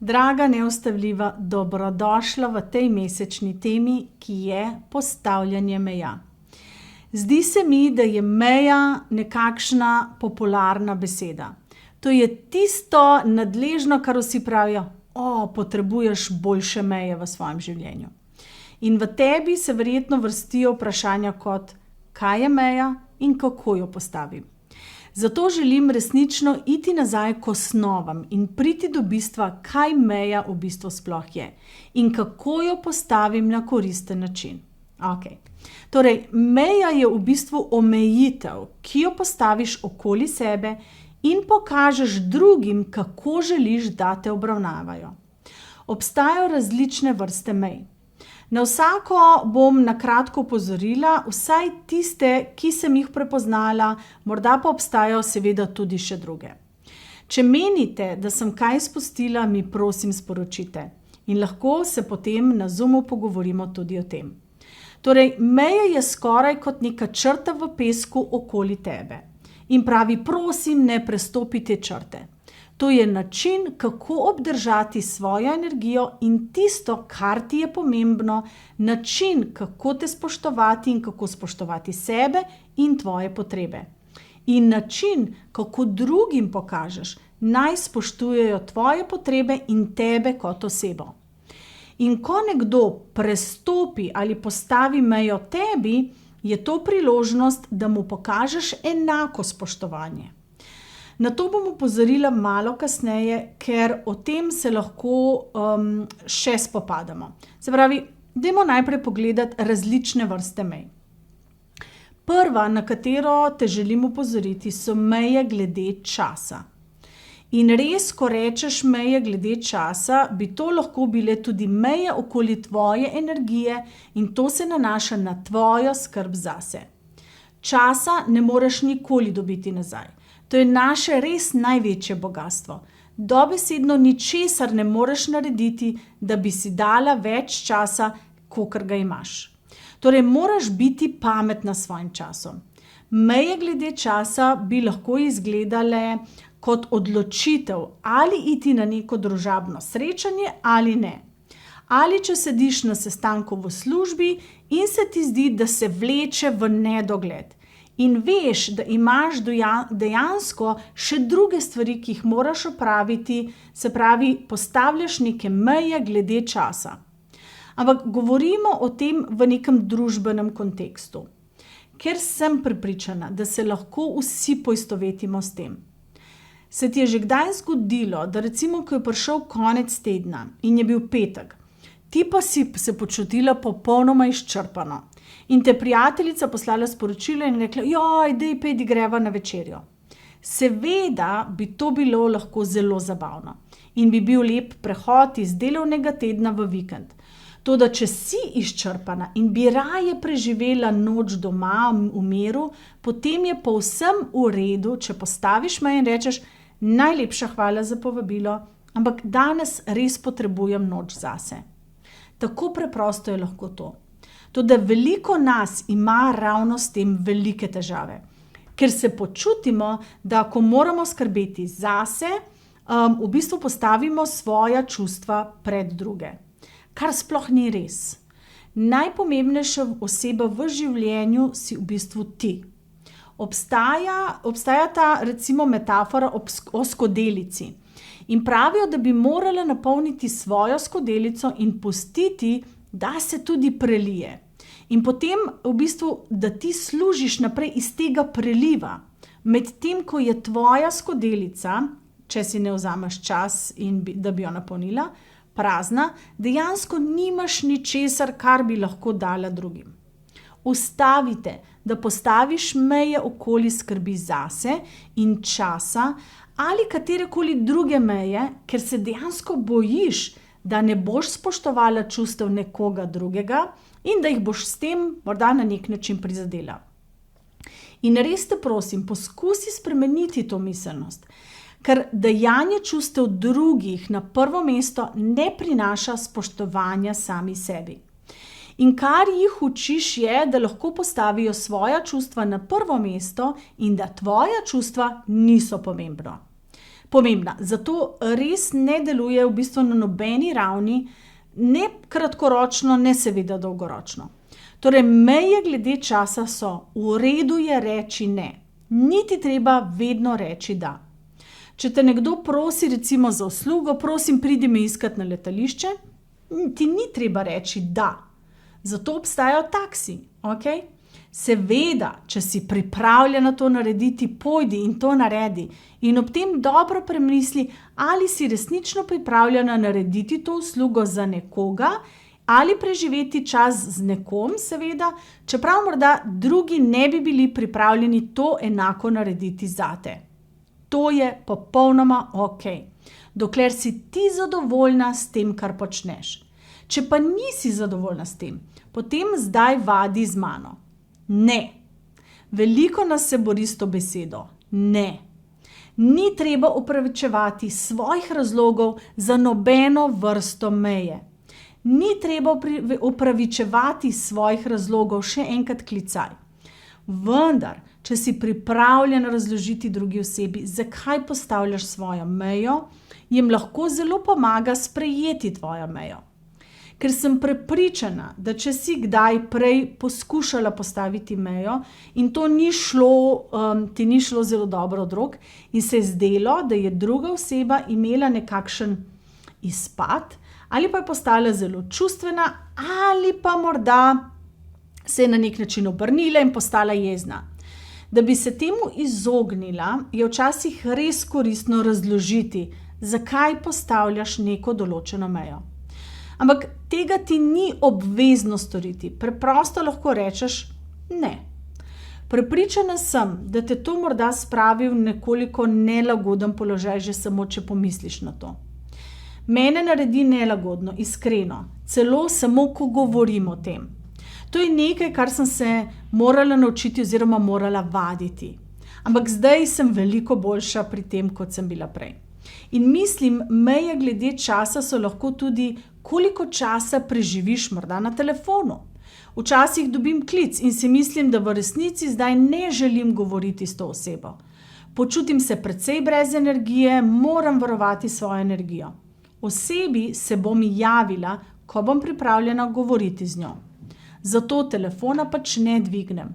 Draga neustavljiva, dobrodošla v tej mesečni temi, ki je postavljanje meja. Zdi se mi, da je meja nekakšna popularna beseda. To je tisto nadležno, kar vsi pravijo, potrebuješ boljše meje v svojem življenju. In v tebi se verjetno vrstijo vprašanja kot, kaj je meja in kako jo postavim. Zato želim resnično iti nazaj k osnovam in priti do bistva, kaj meja v bistvu sploh je in kako jo postavim na koristen način. Torej, meja je v bistvu omejitev, ki jo postaviš okoli sebe in pokažeš drugim, kako želiš, da te obravnavajo. Obstajajo različne vrste mej. Na vsako bom na kratko opozorila, vsaj tiste, ki sem jih prepoznala, morda pa obstajajo seveda tudi še druge. Če menite, da sem kaj spustila, mi prosim sporočite in lahko se potem na Zoomu pogovorimo tudi o tem. Torej, meja je skoraj kot neka črta v pesku okoli tebe in pravi, prosim, ne prestopi te črte. To je način, kako obdržati svojo energijo in tisto, kar ti je pomembno, način, kako te spoštovati in kako spoštovati sebe in tvoje potrebe. In način, kako drugim pokažeš, naj spoštujejo tvoje potrebe in tebe kot osebo. In ko nekdo prestopi ali postavi mejo tebi, je to priložnost, da mu pokažeš enako spoštovanje. Na to bom opozorila malo kasneje, ker o tem se lahko še spopadamo. Se pravi, dajmo najprej pogledati različne vrste mej. Prva, na katero te želim opozoriti, so meje glede časa. In res, ko rečeš meje glede časa, bi to lahko bile tudi meje okoli tvoje energije in to se nanaša na tvojo skrb zase. Časa ne moreš nikoli dobiti nazaj. To je naše res največje bogastvo. Dobesedno ničesar ne moreš narediti, da bi si dala več časa, kakor ga imaš. Torej, moraš biti pametna s svojim časom. Meje glede časa bi lahko izgledale kot odločitev, ali iti na neko družabno srečanje ali ne. Ali če sediš na sestanku v službi in se ti zdi, da se vleče v nedogled. In veš, da imaš dejansko še druge stvari, ki jih moraš opraviti, se pravi, postavljaš neke meje glede časa. Ampak govorimo o tem v nekem družbenem kontekstu, ker sem prepričana, da se lahko vsi poistovetimo s tem. Se ti je že kdaj zgodilo, da recimo, ko je prišel konec tedna in je bil petek, ti pa si se počutila popolnoma izčrpano. In te prijateljica poslala sporočilo in rekla, daj pejdi greva na večerjo. Seveda bi to bilo lahko zelo zabavno in bi bil lep prehod iz delovnega tedna v vikend. Toda, če si izčrpana in bi raje preživela noč doma v miru, potem je povsem v redu, če postaviš meje in rečeš, najlepša hvala za povabilo, ampak danes res potrebujem noč zase. Tako preprosto je lahko to. Toda veliko nas ima ravno s tem velike težave, ker se počutimo, da ko moramo skrbeti zase, v bistvu postavimo svoja čustva pred druge. Kar sploh ni res. Najpomembnejša oseba v življenju si v bistvu ti. Obstaja ta recimo metafora o skodelici in pravijo, da bi morala napolniti svojo skodelico in pustiti, da se tudi prelije. In potem v bistvu, da ti služiš naprej iz tega preliva, medtem ko je tvoja skodelica, če si ne vzameš čas in da bi jo napolnila, prazna, dejansko nimaš ničesar, kar bi lahko dala drugim. Ustavite, da postaviš meje okoli skrbi zase in časa ali katerekoli druge meje, ker se dejansko bojiš, da ne boš spoštovala čustev nekoga drugega in da jih boš s tem morda na nek način prizadela. In res te prosim, poskusi spremeniti to miselnost, ker dajanje čustev drugih na prvo mesto ne prinaša spoštovanja sami sebi. In kar jih učiš je, da lahko postavijo svoja čustva na prvo mesto in da tvoja čustva niso pomembna. pomembna. Zato res ne deluje v bistvu na nobeni ravni, ne kratkoročno, ne seveda dolgoročno. Torej, meje glede časa so: v redu je reči ne. Niti treba vedno reči da. Če te nekdo prosi recimo za uslugo, prosim, pridi me iskat na letališče, ti ni treba reči da. Zato obstajajo taksi, ok? Seveda, če si pripravljena to narediti, pojdi in to naredi in ob tem dobro premisli, ali si resnično pripravljena narediti to uslugo za nekoga ali preživeti čas z nekom, seveda, čeprav morda drugi ne bi bili pripravljeni to enako narediti zate. To je popolnoma ok, dokler si ti zadovoljna s tem, kar počneš. Če pa nisi zadovoljna s tem, potem zdaj vadi z mano. Ne. Veliko nas se bori s to besedo. Ne. Ni treba opravičevati svojih razlogov za nobeno vrsto meje. Ni treba opravičevati svojih razlogov, še enkrat klicaj. Vendar, če si pripravljen razložiti drugi osebi, zakaj postavljaš svojo mejo, jim lahko zelo pomaga sprejeti tvojo mejo. Ker sem prepričana, da če si kdaj prej poskušala postaviti mejo in to ti ni šlo zelo dobro od rok in se je zdelo, da je druga oseba imela nekakšen izpad ali pa je postala zelo čustvena ali pa morda se je na nek način obrnila in postala jezna. Da bi se temu izognila, je včasih res koristno razložiti, zakaj postavljaš neko določeno mejo. Ampak tega ti ni obvezno storiti, preprosto lahko rečeš ne. Prepričana sem, da te to morda spravi v nekoliko nelagoden položaj, že samo če pomisliš na to. Mene naredi nelagodno, iskreno, celo samo ko govorim o tem. To je nekaj, kar sem se morala naučiti oziroma morala vaditi. Ampak zdaj sem veliko boljša pri tem, kot sem bila prej. In mislim, meje glede časa so lahko tudi, koliko časa preživiš morda na telefonu. Včasih dobim klic in si mislim, da v resnici zdaj ne želim govoriti s to osebo. Počutim se precej brez energije, moram varovati svojo energijo. Osebi se bom javila, ko bom pripravljena govoriti z njo. Zato telefona pač ne dvignem.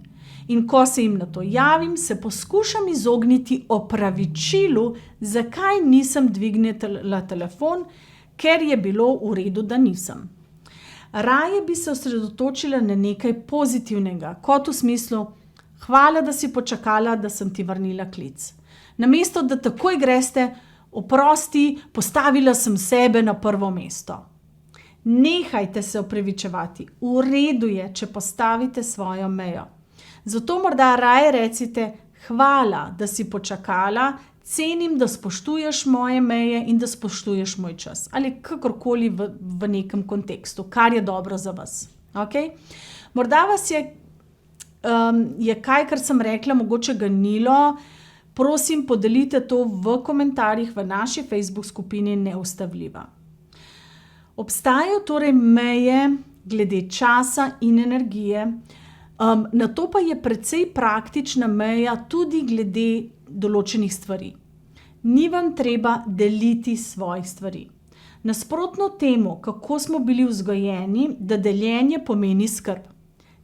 In ko se jim na to javim, se poskušam izogniti opravičilu, zakaj nisem dvignila telefon, ker je bilo v redu, da nisem. Raje bi se osredotočila na nekaj pozitivnega, kot v smislu: hvala, da si počakala, da sem ti vrnila klic. Namesto, da takoj greste: oprosti, postavila sem sebe na prvo mesto. Nehajte se opravičevati. V redu je, če postavite svojo mejo. Zato morda raje recite: hvala, da si počakala, cenim, da spoštuješ moje meje in da spoštuješ moj čas. Ali kakorkoli v nekem kontekstu, kar je dobro za vas. Okay? Morda vas je kaj, kar sem rekla, mogoče ganilo. Prosim, podelite to v komentarjih v naši Facebook skupini Neustavljiva. Obstajajo torej meje glede časa in energije, na to pa je precej praktična meja tudi glede določenih stvari. Ni vam treba deliti svojih stvari. Nasprotno temu, kako smo bili vzgojeni, da deljenje pomeni skrb.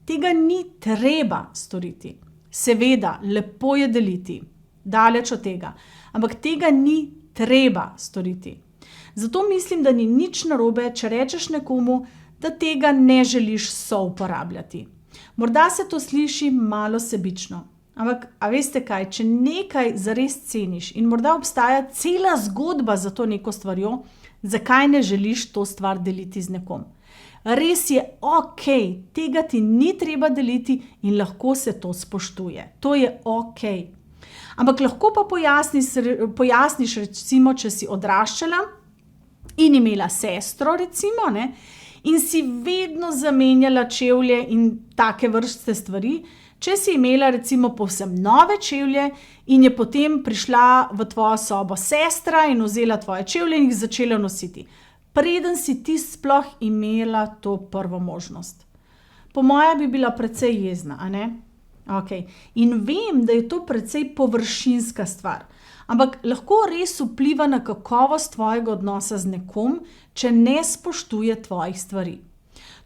Tega ni treba storiti. Seveda, lepo je deliti. Daleč od tega. Ampak tega ni treba storiti. Zato mislim, da ni nič narobe, če rečeš nekomu, da tega ne želiš souporabljati. Morda se to sliši malo sebično. Ampak, a veste kaj, če nekaj zares ceniš in morda obstaja cela zgodba za to neko stvarjo, zakaj ne želiš to stvar deliti z nekom? Res je ok, tega ti ni treba deliti in lahko se to spoštuje. To je ok. Ampak lahko pa pojasniš recimo, če si odraščala in imela sestro recimo, ne, in si vedno zamenjala čevlje in take vrste stvari, če si imela recimo povsem nove čevlje in je potem prišla v tvojo sobo sestra in vzela tvoje čevlje in jih začela nositi, preden si ti sploh imela to prvo možnost. Po moje bi bila precej jezna, a ne? Okay. In vem, da je to precej površinska stvar, ampak lahko res vpliva na kakovost tvojega odnosa z nekom, če ne spoštuje tvojih stvari.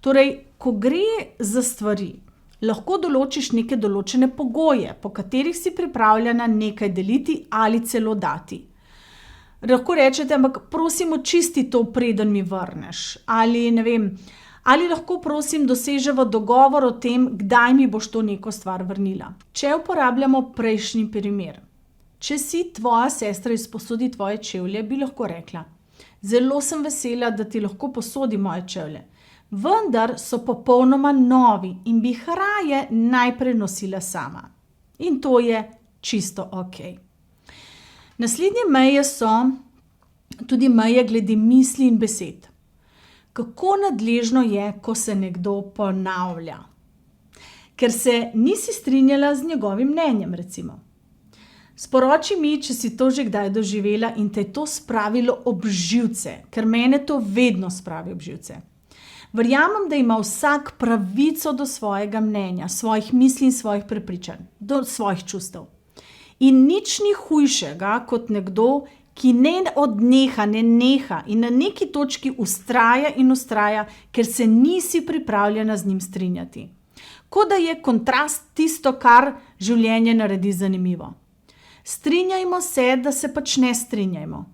Torej, ko gre za stvari, lahko določiš neke določene pogoje, po katerih si pripravljena nekaj deliti ali celo dati. Lahko rečete, ampak prosim, očisti to, preden mi vrneš. Ali ne vem, ali lahko prosim dosežemo dogovor o tem, kdaj mi boš to neko stvar vrnila. Če uporabljamo prejšnji primer. Če si tvoja sestra izposodi tvoje čevlje, bi lahko rekla: zelo sem vesela, da ti lahko posodi moje čevlje, vendar so popolnoma novi in bi jih raje najprej nosila sama. In to je čisto ok. Naslednje meje so tudi meje glede misli in besed. Kako nadležno je, ko se nekdo ponavlja, ker se nisi strinjala z njegovim mnenjem, recimo. Sporoči mi, če si to že kdaj doživela in te je to spravilo ob živce, ker mene to vedno spravi ob živce. Verjamem, da ima vsak pravico do svojega mnenja, svojih misli in svojih prepričanj, do svojih čustev. In nič ni hujšega kot nekdo, ki ne odneha, ne neha in na neki točki ustraja, ker se nisi pripravljena z njim strinjati. Kot da je kontrast tisto, kar življenje naredi zanimivo. Strinjajmo se, da se pač ne strinjajmo.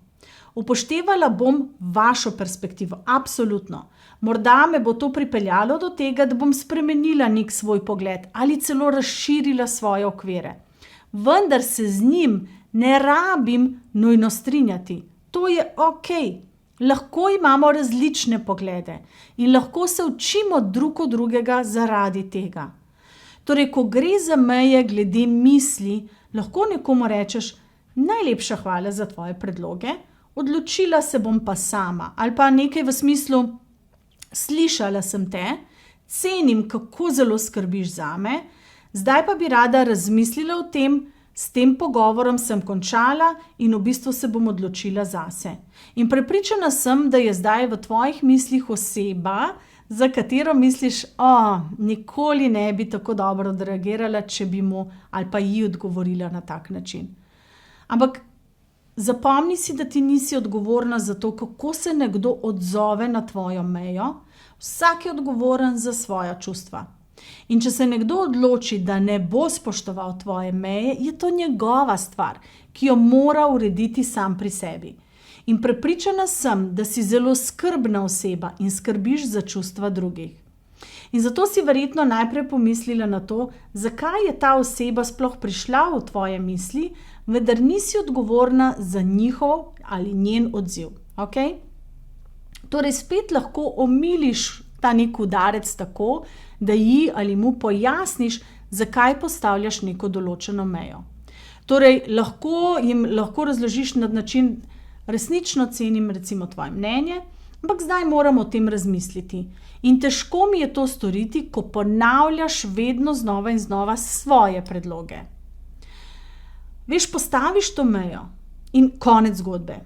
Upoštevala bom vašo perspektivo, absolutno. Morda me bo to pripeljalo do tega, da bom spremenila nek svoj pogled ali celo razširila svoje okvire. Vendar se z njim ne rabim nujno strinjati. To je ok. Lahko imamo različne poglede in lahko se učimo drug od drugega zaradi tega. Torej, ko gre za meje glede misli, lahko nekomu rečeš: najlepša hvala za tvoje predloge, odločila se bom pa sama. Ali pa nekaj v smislu: slišala sem te, cenim, kako zelo skrbiš zame, zdaj pa bi rada razmislila o tem, s tem pogovorom sem končala in v bistvu se bom odločila zase. In prepričana sem, da je zdaj v tvojih mislih oseba, za katero misliš: nikoli ne bi tako dobro odreagirala, če bi mu ali pa ji odgovorila na tak način. Ampak zapomni si, da ti nisi odgovorna za to, kako se nekdo odzove na tvojo mejo. Vsak je odgovoren za svoja čustva. In če se nekdo odloči, da ne bo spoštoval tvoje meje, je to njegova stvar, ki jo mora urediti sam pri sebi. In prepričana sem, da si zelo skrbna oseba in skrbiš za čustva drugih. In zato si verjetno najprej pomislila na to, zakaj je ta oseba sploh prišla v tvoje misli, vendar nisi odgovorna za njihov ali njen odziv. Okay? Torej spet lahko omiliš ta nek udarec tako, da ji ali mu pojasniš, zakaj postavljaš neko določeno mejo. Torej, lahko razložiš na način: resnično cenim recimo tvoje mnenje, ampak zdaj moram o tem razmisliti. In težko mi je to storiti, ko ponavljaš vedno znova in znova svoje predloge. Veš, postaviš to mejo in konec zgodbe.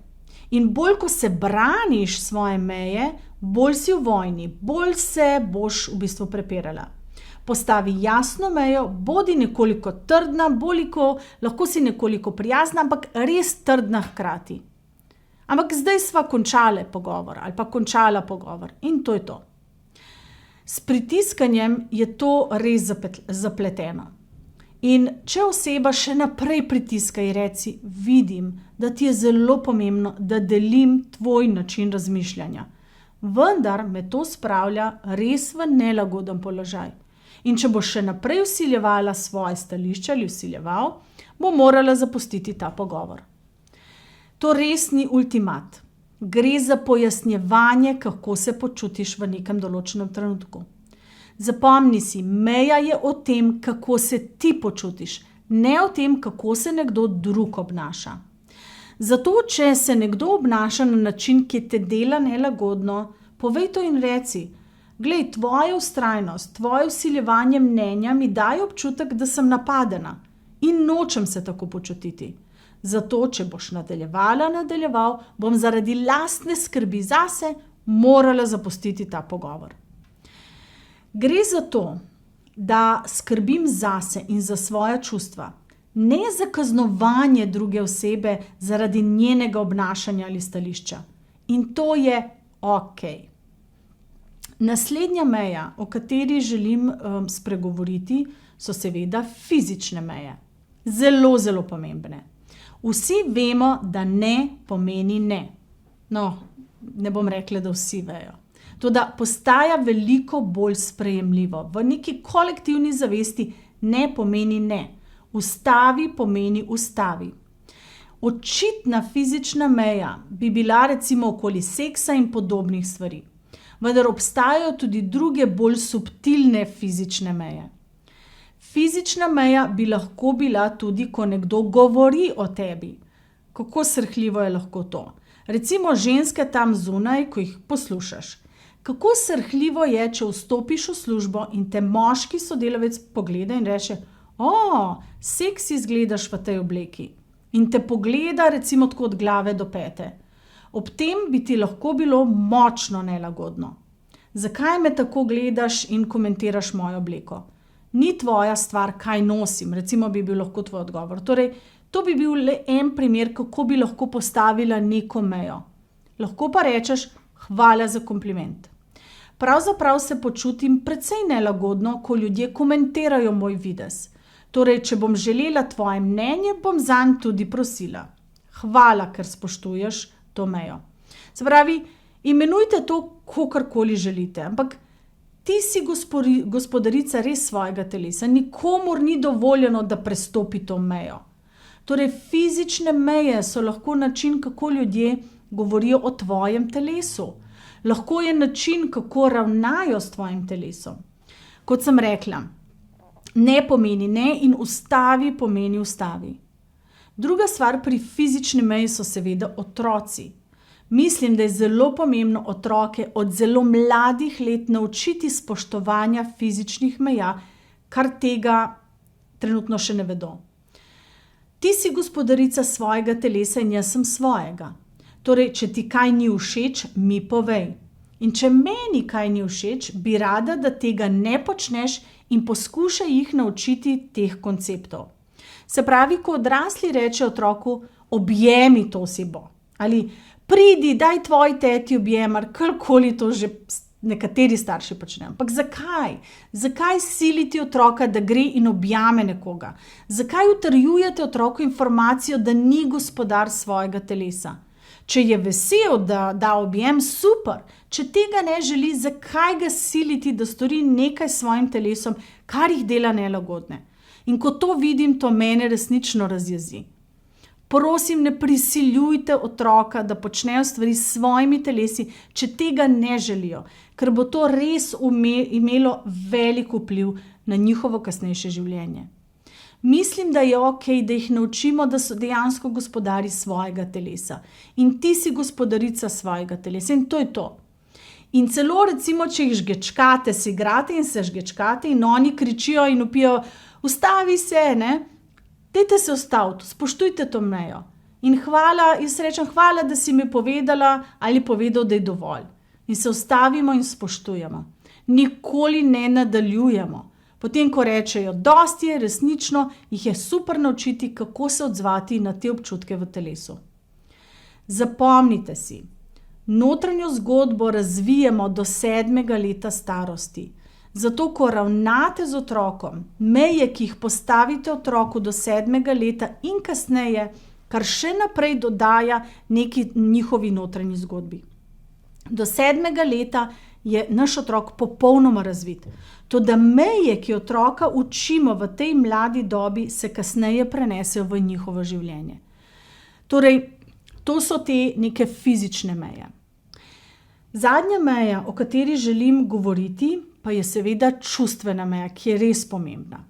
In bolj, ko se braniš svoje meje, bolj si v vojni, bolj se boš v bistvu prepirala. Postavi jasno mejo, bodi nekoliko trdna, lahko si nekoliko prijazna, ampak res trdna hkrati. Ampak zdaj sva končala pogovor ali pa končala pogovor in to je to. S pritiskanjem je to res zapleteno. In če oseba še naprej pritiska in reci: vidim, da ti je zelo pomembno, da delim tvoj način razmišljanja. Vendar me to spravlja res v nelagoden položaj. In če boš še naprej vsiljevala svoje stališče ali vsiljeval, bo morala zapustiti ta pogovor. To res ni ultimat. Gre za pojasnjevanje, kako se počutiš v nekem določenem trenutku. Zapomni si, meja je o tem, kako se ti počutiš, ne o tem, kako se nekdo drug obnaša. Zato, če se nekdo obnaša na način, ki te dela nelagodno, povej to in reci: glej, tvoja vztrajnost, tvoje vsiljevanje mnenja mi daje občutek, da sem napadena in nočem se tako počutiti. Zato, če boš nadaljeval, bom zaradi lastne skrbi zase morala zapustiti ta pogovor. Gre za to, da skrbim zase in za svoja čustva, ne za kaznovanje druge osebe zaradi njenega obnašanja ali stališča. In to je okej. Naslednja meja, o kateri želim spregovoriti, so seveda fizične meje. Zelo, zelo pomembne. Vsi vemo, da ne pomeni ne. No, ne bom rekla, da vsi vejo. Toda postaja veliko bolj sprejemljivo. V neki kolektivni zavesti ne pomeni ne. Ustavi pomeni ustavi. Očitna fizična meja bi bila recimo okoli seksa in podobnih stvari. Vendar obstajajo tudi druge bolj subtilne fizične meje. Fizična meja bi lahko bila tudi, ko nekdo govori o tebi. Kako srhljivo je lahko to? Recimo ženske tam zunaj, ko jih poslušaš. Kako srhljivo je, če vstopiš v službo in te moški sodelavec pogleda in reče: seksi izgledaš v tej obleki. In te pogleda recimo tako od glave do pete. Ob tem bi ti lahko bilo močno nelagodno. Zakaj me tako gledaš in komentiraš mojo obleko? Ni tvoja stvar, kaj nosim, recimo bi bil lahko tvoj odgovor. Torej, to bi bil le en primer, kako bi lahko postavila neko mejo. Lahko pa rečeš: hvala za kompliment. Pravzaprav se počutim precej nelagodno, ko ljudje komentirajo moj videz. Torej, če bom želela tvoje mnenje, bom zanj tudi prosila. Hvala, ker spoštuješ to mejo. Se pravi, imenujte to, kakorkoli želite, ampak ti si gospodarica res svojega telesa. Nikomur ni dovoljeno, da prestopi to mejo. Torej, fizične meje so lahko način, kako ljudje govorijo o tvojem telesu. Lahko je način, kako ravnajo s tvojim telesom. Kot sem rekla, ne pomeni ne in ustavi pomeni ustavi. Druga stvar pri fizični meji so seveda otroci. Mislim, da je zelo pomembno otroke od zelo mladih let naučiti spoštovanja fizičnih meja, kar tega trenutno še ne vedo. Ti si gospodarica svojega telesa in jaz sem svojega. Torej, če ti kaj ni všeč, mi povej. In če meni kaj ni všeč, bi rada, da tega ne počneš in poskušaj jih naučiti teh konceptov. Se pravi, ko odrasli reče otroku: objemi to osebo. Ali pridi, daj tvoji teti objem, ali karkoli to že nekateri starši počnejo. Ampak zakaj? Zakaj siliti otroka, da gre in objame nekoga? Zakaj utrjujete otroku informacijo, da ni gospodar svojega telesa? Če je vesel, da da objem, super. Če tega ne želi, zakaj ga siliti, da stori nekaj s svojim telesom, kar jih dela nelagodne? In ko to vidim, to mene resnično razjezi. Prosim, ne prisiljujte otroka, da počnejo stvari s svojimi telesi, če tega ne želijo, ker bo to res imelo velik vpliv na njihovo kasnejše življenje. Mislim, da je okej, da jih naučimo, da so dejansko gospodari svojega telesa. In ti si gospodarica svojega telesa in to je to. In celo recimo, če jih žgečkate, se igrate in se žgečkate in oni kričijo in vpijo: ustavi se, ne? Dajte se ustaviti, spoštujte to mejo. In hvala, jaz rečem: hvala, da si mi povedala ali povedal, da je dovolj. In se ustavimo in spoštujemo. Nikoli ne nadaljujemo. Potem, ko rečejo: dosti je, resnično, jih je super naučiti, kako se odzvati na te občutke v telesu. Zapomnite si, notranjo zgodbo razvijemo do 7. leta starosti. Zato, ko ravnate z otrokom, meje, ki jih postavite otroku do 7. leta in kasneje, kar še naprej dodaja neki njihovi notranji zgodbi. Do 7. leta je naš otrok popolnoma razvit. Toda meje, ki otroka učimo v tej mladi dobi, se kasneje prenesejo v njihovo življenje. Torej, to so te neke fizične meje. Zadnja meja, o kateri želim govoriti, pa je seveda čustvena meja, ki je res pomembna.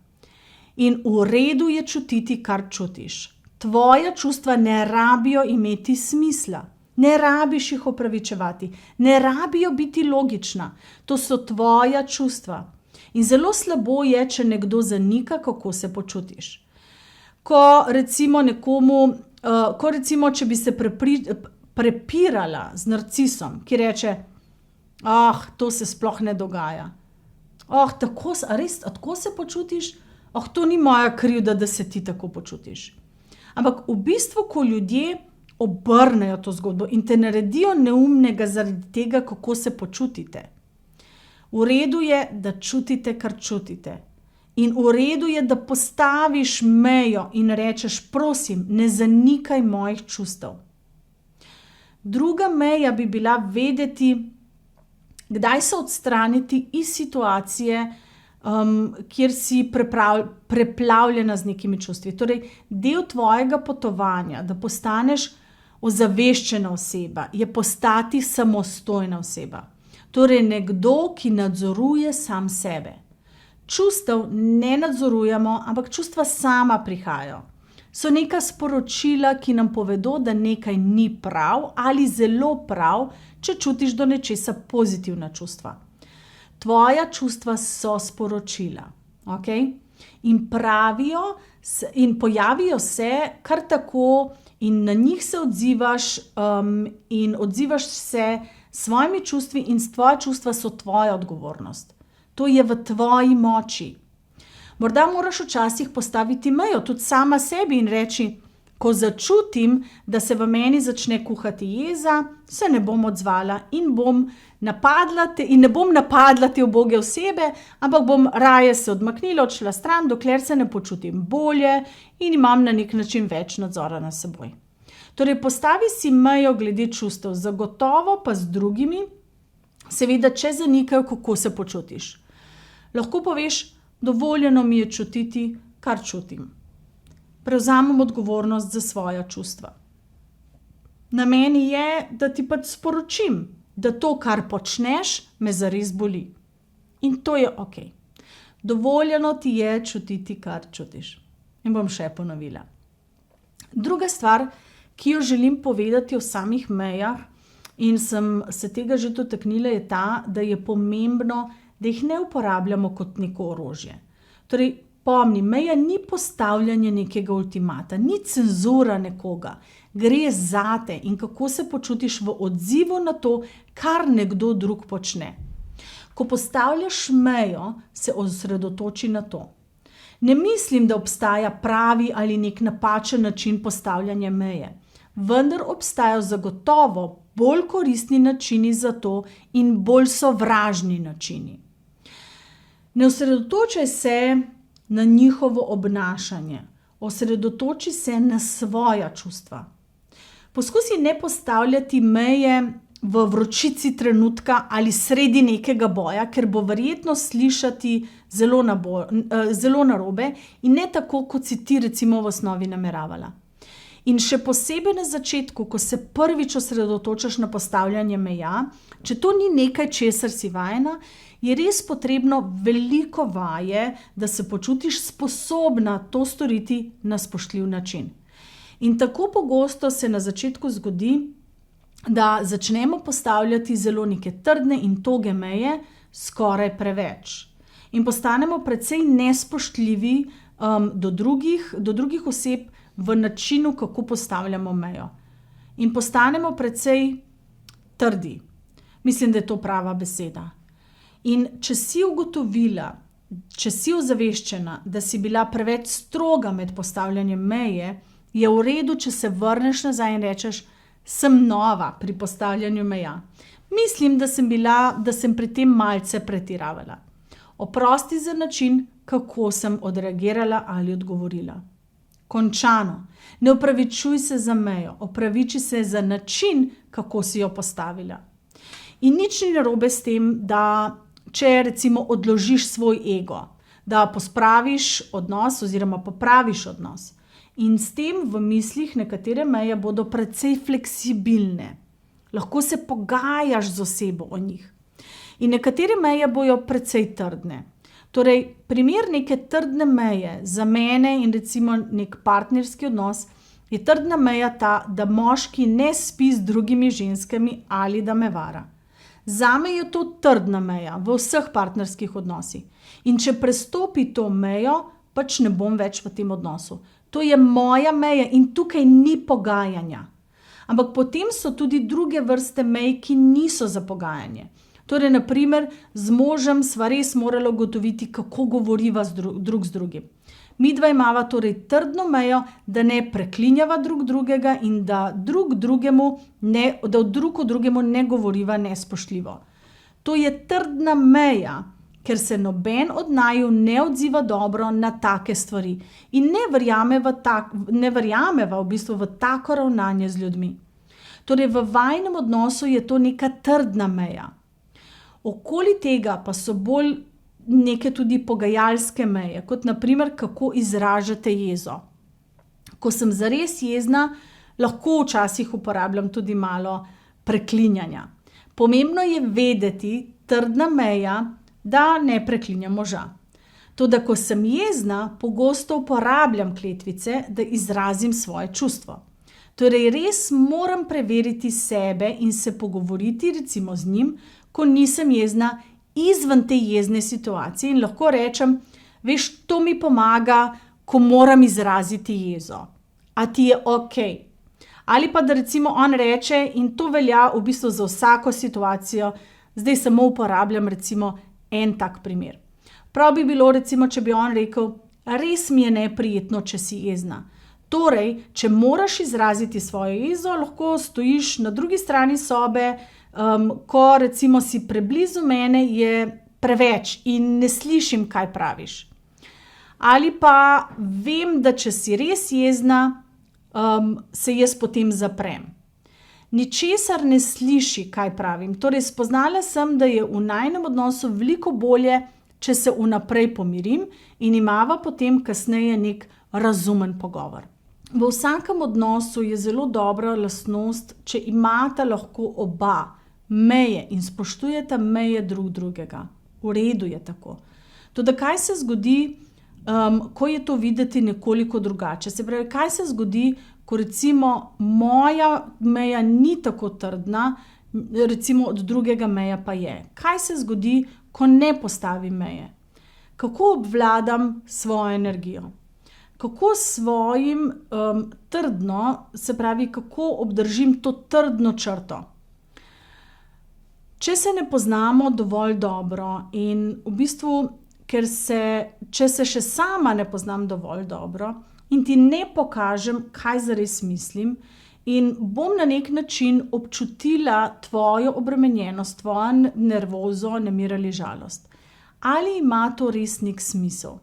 In v redu je čutiti, kar čutiš. Tvoja čustva ne rabijo imeti smisla. Ne rabiš jih opravičevati. Ne rabijo biti logična. To so tvoja čustva. In zelo slabo je, če nekdo zanika, kako se počutiš. Ko recimo če bi se prepirala z narcisom, ki reče: to se sploh ne dogaja. tako se počutiš? To ni moja krivda, da se ti tako počutiš. Ampak v bistvu, ko ljudje obrnejo to zgodbo in te naredijo neumnega zaradi tega, kako se počutite. V redu je, da čutite, kar čutite. In v redu je, da postaviš mejo in rečeš, prosim, ne zanikaj mojih čustev. Druga meja bi bila vedeti, kdaj se odstraniti iz situacije, kjer si preplavljena z nekimi čustvi. Torej, del tvojega potovanja, da postaneš ozaveščena oseba, je postati samostojna oseba. Torej, nekdo, ki nadzoruje sam sebe. Čustev ne nadzorujemo, ampak čustva sama prihajajo. So neka sporočila, ki nam povedo, da nekaj ni prav ali zelo prav, če čutiš do nečesa pozitivna čustva. Tvoja čustva so sporočila. Okay? In pojavijo se kar tako in na njih se odzivaš in odzivaš se s svojimi čustvi in tvoja čustva so tvoja odgovornost. To je v tvoji moči. Morda moraš včasih postaviti mejo tudi sama sebi in reči, ko začutim, da se v meni začne kuhati jeza, se ne bom odzvala in ne bom napadla te uboge osebe, ampak bom raje se odmaknila, odšla stran, dokler se ne počutim bolje in imam na nek način več nadzora nad seboj. Torej, postavi si mejo glede čustev, zagotovo pa z drugimi, seveda, če zanikajo, kako se počutiš. Lahko poveš, dovoljeno mi je čutiti, kar čutim. Prevzamem odgovornost za svoja čustva. Na meni je, da ti sporočim, da to, kar počneš, me zares boli. In to je ok. Dovoljeno ti je čutiti, kar čutiš. In bom še ponovila. Druga stvar, ki jo želim povedati o samih mejah, in sem se tega že dotaknila, je ta, da je pomembno, da jih ne uporabljamo kot neko orožje. Torej, pomni, meja ni postavljanje nekega ultimata, ni cenzura nekoga, gre zate in kako se počutiš v odzivu na to, kar nekdo drug počne. Ko postavljaš mejo, se osredotoči na to. Ne mislim, da obstaja pravi ali nek napačen način postavljanja meje, vendar obstajajo zagotovo bolj koristni načini za to in bolj sovražni načini. Ne osredotočaj se na njihovo obnašanje, osredotoči se na svoja čustva. Poskusi ne postavljati meje v vročici trenutka ali sredi nekega boja, ker bo verjetno slišati zelo narobe in ne tako, kot si ti recimo v osnovi nameravala. In še posebej na začetku, ko se prvič osredotočaš na postavljanje meja, če to ni nekaj, česar si vajena, je res potrebno veliko vaje, da se počutiš sposobna to storiti na spoštljiv način. In tako pogosto se na začetku zgodi, da začnemo postavljati zelo neke trdne in toge meje, skoraj preveč. In postanemo precej nespoštljivi do drugih oseb v načinu, kako postavljamo mejo. In postanemo precej trdi. Mislim, da je to prava beseda. In če si ugotovila, če si ozaveščena, da si bila preveč stroga med postavljanjem meje, je v redu, če se vrneš nazaj in rečeš, sem nova pri postavljanju meja. Mislim, da sem pri tem malce pretiravala. Oprosti za način, kako sem odreagirala ali odgovorila. Končano. Ne opravičuj se za mejo, opraviči se za način, kako si jo postavila. In nič ni narobe s tem, da če recimo odložiš svoj ego, da pospraviš odnos oziroma popraviš odnos. In s tem v mislih nekatere meje bodo precej fleksibilne. Lahko se pogajaš z osebo o njih. In nekatere meje bojo precej trdne. Torej, primer neke trdne meje za mene in recimo nek partnerski odnos je trdna meja ta, da moški ne spi z drugimi ženskami ali da me vara. Zame je to trdna meja v vseh partnerskih odnosih. In če prestopi to mejo, pač ne bom več v tem odnosu. To je moja meja in tukaj ni pogajanja. Ampak potem so tudi druge vrste mej, ki niso za pogajanje. Torej, naprimer, z možem sva res morala ugotoviti, kako govoriva drug z drugim. Midva imava torej trdno mejo, da ne preklinjava drug drugega in da drug o drugemu ne govoriva nespoštljivo. To je trdna meja, ker se noben od naju ne odziva dobro na take stvari in ne verjameva v bistvu v tako ravnanje z ljudmi. Torej, v vajinem odnosu je to neka trdna meja. Okoli tega pa so bolj neke tudi pogajalske meje, kot naprimer, kako izražate jezo. Ko sem zares jezna, lahko včasih uporabljam tudi malo preklinjanja. Pomembno je vedeti, trdna meja, da ne preklinjam moža. Toda, ko sem jezna, pogosto uporabljam kletvice, da izrazim svoje čustvo. Torej, res moram preveriti sebe in se pogovoriti recimo z njim, ko nisem jezna, izven te jezne situacije in lahko rečem, veš, to mi pomaga, ko moram izraziti jezo. A ti je okej? Ali pa da recimo on reče, in to velja v bistvu za vsako situacijo, zdaj samo uporabljam recimo en tak primer. Prav bi bilo recimo, če bi on rekel, res mi je neprijetno, če si jezna. Torej, če moraš izraziti svojo jezo, lahko stojiš na drugi strani sobe, ko recimo si preblizu mene, je preveč in ne slišim, kaj praviš. Ali pa vem, da če si res jezna, se jaz potem zaprem. Ničesar ne sliši, kaj pravim. Torej, spoznala sem, da je v najinem odnosu veliko bolje, če se vnaprej pomirim in imava potem kasneje nek razumen pogovor. V vsakem odnosu je zelo dobra lastnost, če imata lahko oba meje in spoštujeta meje drug drugega. V redu je tako. Toda kaj se zgodi, ko je to videti nekoliko drugače? Se pravi, kaj se zgodi, ko recimo moja meja ni tako trdna, recimo od drugega meja pa je? Kaj se zgodi, ko ne postavim meje? Kako obvladam svojo energijo? Kako svojim trdno, se pravi, kako obdržim to trdno črto? Če se ne poznamo dovolj dobro in v bistvu, če se še sama ne poznam dovolj dobro in ti ne pokažem, kaj zares mislim in bom na nek način občutila tvojo obremenjenost, tvojo nervozo, nemir ali žalost. Ali ima to res nek smisel?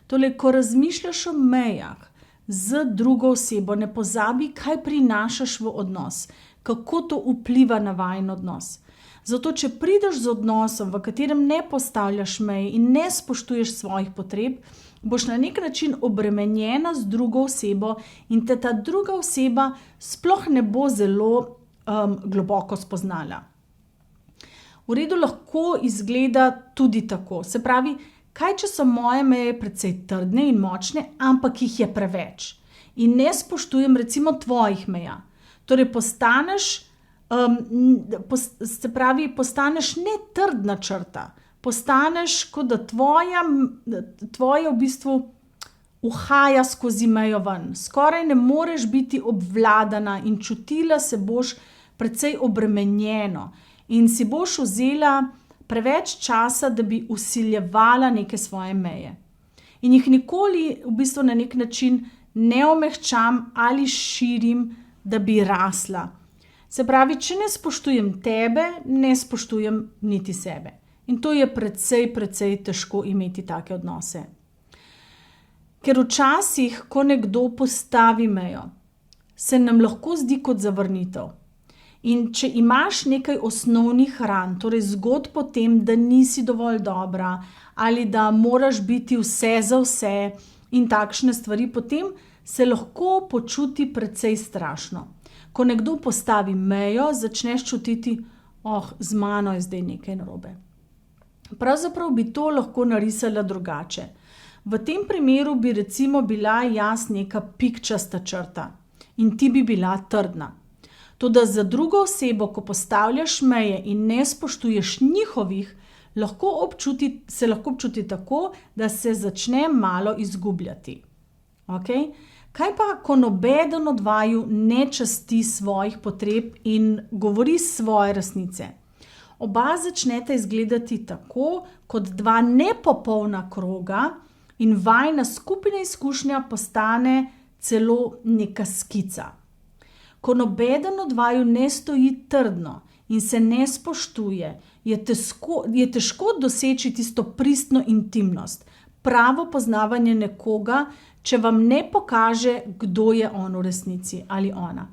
Torej, ko razmišljaš o mejah z drugo osebo, ne pozabi, kaj prinašaš v odnos, kako to vpliva na vajin odnos. Zato, če prideš z odnosom, v katerem ne postavljaš meje in ne spoštuješ svojih potreb, boš na nek način obremenjena z drugo osebo in te ta druga oseba sploh ne bo zelo globoko spoznala. V redu lahko izgleda tudi tako. Se pravi, kaj če so moje meje precej trdne in močne, ampak jih je preveč in ne spoštujem recimo tvojih meja. Torej postaneš ne trdna črta, postaneš, kot da tvoje v bistvu uhaja skozi mejo ven. Skoraj ne moreš biti obvladana in čutila se boš precej obremenjeno in si boš vzela preveč časa, da bi vsiljevala neke svoje meje. In jih nikoli v bistvu na nek način ne omehčam ali širim, da bi rasla. Se pravi, če ne spoštujem tebe, ne spoštujem niti sebe. In to je precej težko imeti take odnose. Ker včasih, ko nekdo postavi mejo, se nam lahko zdi kot zavrnitev. In če imaš nekaj osnovnih ran, torej zgodb o tem, da nisi dovolj dobra ali da moraš biti vse za vse in takšne stvari, potem se lahko počuti precej strašno. Ko nekdo postavi mejo, začneš čutiti, z mano je zdaj nekaj narobe. Pravzaprav bi to lahko narisala drugače. V tem primeru bi recimo bila jaz neka pikčasta črta in ti bi bila trdna. Toda za drugo osebo, ko postavljaš meje in ne spoštuješ njihovih, se lahko občuti tako, da se začne malo izgubljati. Okay? Kaj pa, ko nobeden od vaju ne časti svojih potreb in govori svoje resnice? Oba začneta izgledati tako, kot dva nepopolna kroga in vajina skupna izkušnja postane celo neka skica. Ko nobeden od vaju ne stoji trdno in se ne spoštuje, je težko doseči tisto pristno intimnost, pravo poznavanje nekoga, če vam ne pokaže, kdo je on v resnici ali ona.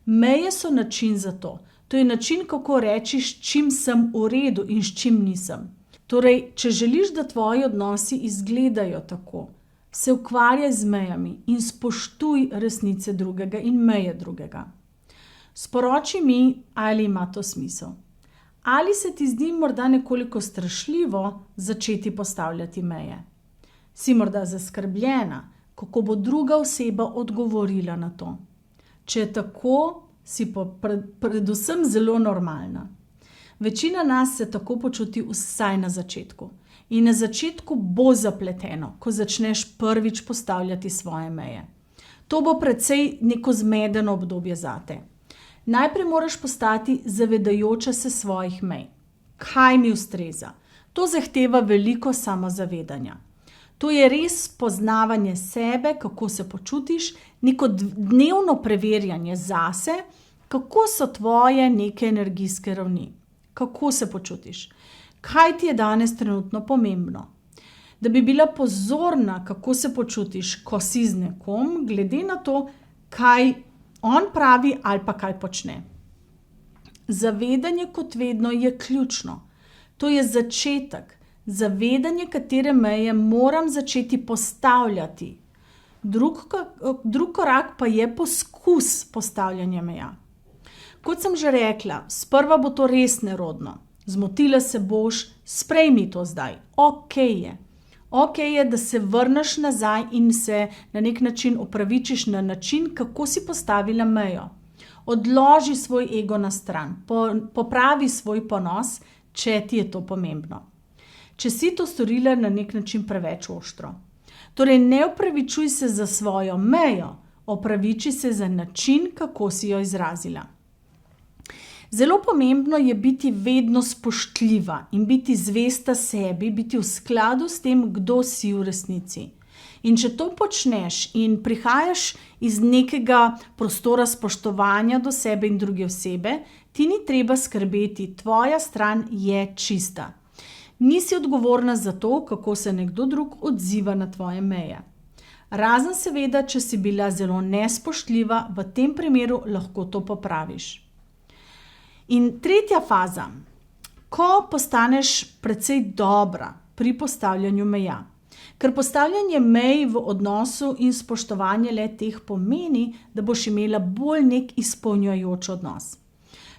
Meje so način za to. To je način, kako reči, s čim sem v redu in s čim nisem. Torej, če želiš, da tvoji odnosi izgledajo tako, se ukvarjaj z mejami in spoštuj resnice drugega in meje drugega. Sporoči mi, ali ima to smisel. Ali se ti zdi morda nekoliko strašljivo začeti postavljati meje? Si morda zaskrbljena, kako bo druga oseba odgovorila na to? Če je tako, si predvsem zelo normalna. Večina nas se tako počuti vsaj na začetku. In na začetku bo zapleteno, ko začneš prvič postavljati svoje meje. To bo precej neko zmedeno obdobje zate. Najprej moraš postati zavedajoča se svojih mej. Kaj mi ustreza? To zahteva veliko samozavedanja. To je res poznavanje sebe, kako se počutiš, neko dnevno preverjanje zase, kako so tvoje neke energijske ravni. Kako se počutiš? Kaj ti je danes trenutno pomembno? Da bi bila pozorna, kako se počutiš, ko si z nekom, glede na to, kaj on pravi ali pa kaj počne. Zavedanje kot vedno je ključno. To je začetek. Zavedanje, katere meje moram začeti postavljati. Drug korak pa je poskus postavljanja meja. Kot sem že rekla, sprva bo to res nerodno. Zmotila se boš, sprejmi to zdaj. Okej je. Okej je, da se vrneš nazaj in se na nek način opravičiš na način, kako si postavila mejo. Odloži svoj ego na stran, popravi svoj ponos, če ti je to pomembno. Če si to storila na nek način preveč ostro. Torej ne opravičuj se za svojo mejo, opraviči se za način, kako si jo izrazila. Zelo pomembno je biti vedno spoštljiva in biti zvesta sebi, biti v skladu s tem, kdo si v resnici. In če to počneš in prihajaš iz nekega prostora spoštovanja do sebe in druge osebe, ti ni treba skrbeti, tvoja stran je čista. Nisi odgovorna za to, kako se nekdo drug odziva na tvoje meje. Razen seveda, če si bila zelo nespoštljiva, v tem primeru lahko to popraviš. In tretja faza, ko postaneš precej dobra pri postavljanju meja. Ker postavljanje mej v odnosu in spoštovanje le teh pomeni, da boš imela bolj nek izpolnjujoč odnos.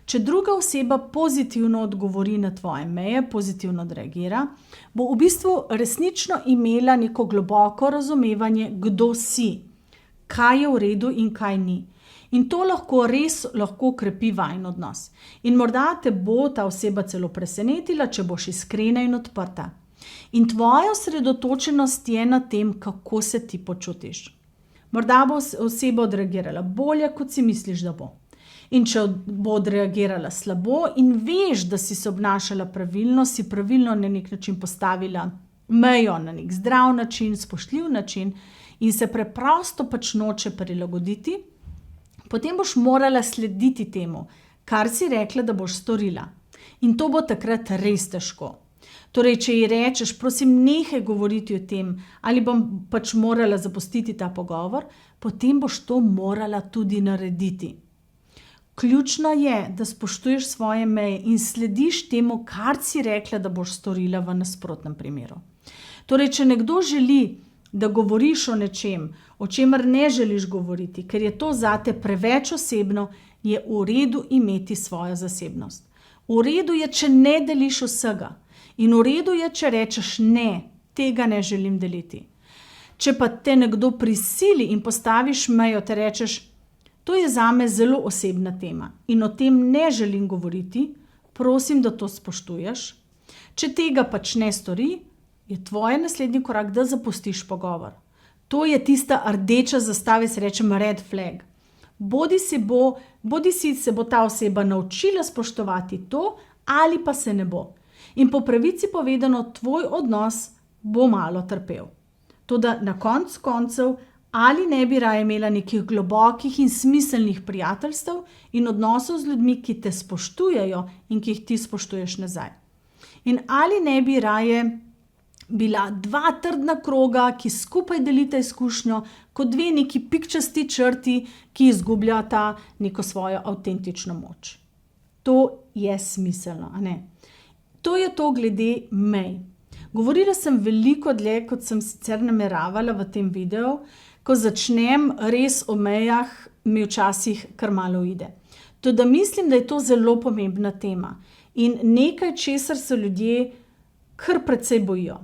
Če druga oseba pozitivno odgovori na tvoje meje, pozitivno odreagira, bo v bistvu resnično imela neko globoko razumevanje, kdo si, kaj je v redu in kaj ni. In to lahko krepi vajin odnos. In morda te bo ta oseba celo presenetila, če boš iskrena in odprta. In tvoja osredotočenost je na tem, kako se ti počutiš. Morda bo oseba odreagirala bolje, kot si misliš, da bo. In če bo odreagirala slabo in veš, da si se obnašala pravilno, si pravilno na nek način postavila mejo na nek zdrav način, spoštljiv način in se preprosto pač noče prilagoditi, potem boš morala slediti temu, kar si rekla, da boš storila. In to bo takrat res težko. Torej, če ji rečeš, prosim, nehaj govoriti o tem, ali bom pač morala zapustiti ta pogovor, potem boš to morala tudi narediti. Ključno je, da spoštuješ svoje meje in slediš temu, kar si rekla, da boš storila v nasprotnem primeru. Torej, če nekdo želi, da govoriš o nečem, o čemer ne želiš govoriti, ker je to zate preveč osebno, je v redu imeti svojo zasebnost. V redu je, če ne deliš vsega. In v redu je, če rečeš ne, tega ne želim deliti. Če pa te nekdo prisili in postaviš mejo, te rečeš, to je zame zelo osebna tema in o tem ne želim govoriti, prosim, da to spoštuješ. Če tega pač ne stori, je tvoj naslednji korak, da zapustiš pogovor. To je tista rdeča zastava, se rečem red flag. Bodisi se bo ta oseba naučila spoštovati to, ali pa se ne bo. In po pravici povedano, tvoj odnos bo malo trpel. Toda na koncu koncev, ali ne bi raje imela nekih globokih in smiselnih prijateljstev in odnosov z ljudmi, ki te spoštujejo in ki jih ti spoštuješ nazaj. In ali ne bi raje bila dva trdna kroga, ki skupaj delita izkušnjo, kot dve neki pikčasti črti, ki izgubljata neko svojo avtentično moč. To je smiselno, a ne? To je to glede mej. Govorila sem veliko dlje, kot sem sicer nameravala v tem videu. Ko začnem res o mejah, mi včasih kar malo uide. Toda mislim, da je to zelo pomembna tema in nekaj, česar se ljudje kar precej bojijo.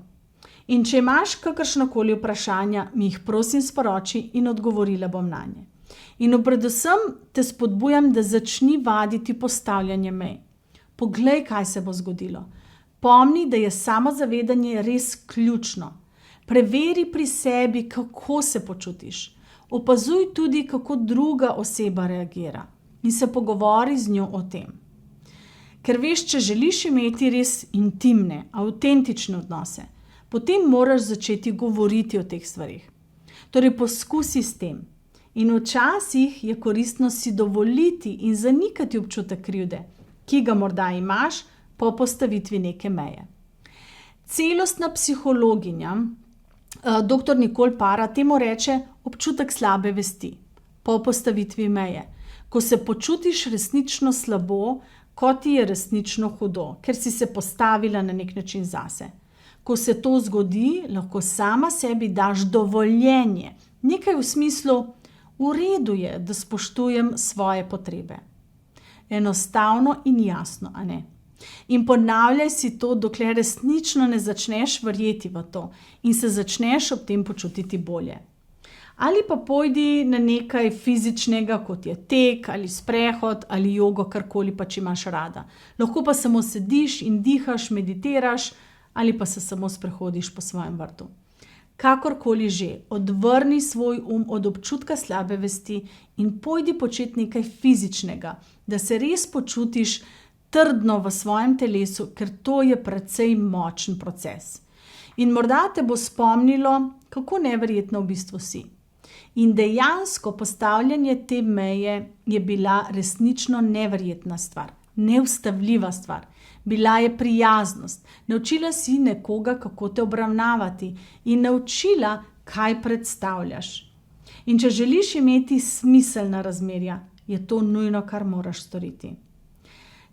In če imaš kakršnakoli vprašanja, mi jih prosim sporoči in odgovorila bom nanje. In predvsem te spodbujam, da začni vaditi postavljanje mej. Poglej, kaj se bo zgodilo. Pomni, da je samozavedanje res ključno. Preveri pri sebi, kako se počutiš. Opazuj tudi, kako druga oseba reagira in se pogovori z njo o tem. Ker veš, če želiš imeti res intimne, avtentične odnose, potem moraš začeti govoriti o teh stvarih. Torej poskusi s tem. In včasih je koristno si dovoliti in zanikati občutek krivde, ki ga morda imaš po postavitvi neke meje. Celostna psihologinja dr. Nicole Para temu reče občutek slabe vesti po postavitvi meje, ko se počutiš resnično slabo, ko ti je resnično hudo, ker si se postavila na nek način zase. Ko se to zgodi, lahko sama sebi daš dovoljenje, nekaj v smislu, v redu je, da spoštujem svoje potrebe. Enostavno in jasno, a ne? In ponavljaj si to, dokler resnično ne začneš verjeti v to in se začneš ob tem počutiti bolje. Ali pa pojdi na nekaj fizičnega, kot je tek ali sprehod ali jogo, karkoli pač imaš rada. Lahko pa samo sediš in dihaš, meditiraš ali pa se samo sprehodiš po svojem vrtu. Kakorkoli že, odvrni svoj od občutka slabe vesti in pojdi početi nekaj fizičnega, da se res počutiš trdno v svojem telesu, ker to je precej močen proces. In morda te bo spomnilo, kako neverjetno v bistvu si. In dejansko postavljanje te meje je bila resnično neverjetna stvar, neustavljiva stvar. Bila je prijaznost, naučila si nekoga, kako te obravnavati in naučila, kaj predstavljaš. In če želiš imeti smiselna razmerja, je to nujno, kar moraš storiti.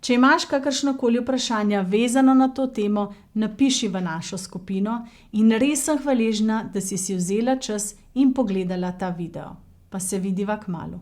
Če imaš kakršnokoli vprašanja vezano na to temo, napiši v našo skupino in res sem hvaležna, da si vzela čas in pogledala ta video. Pa se vidiva kmalu.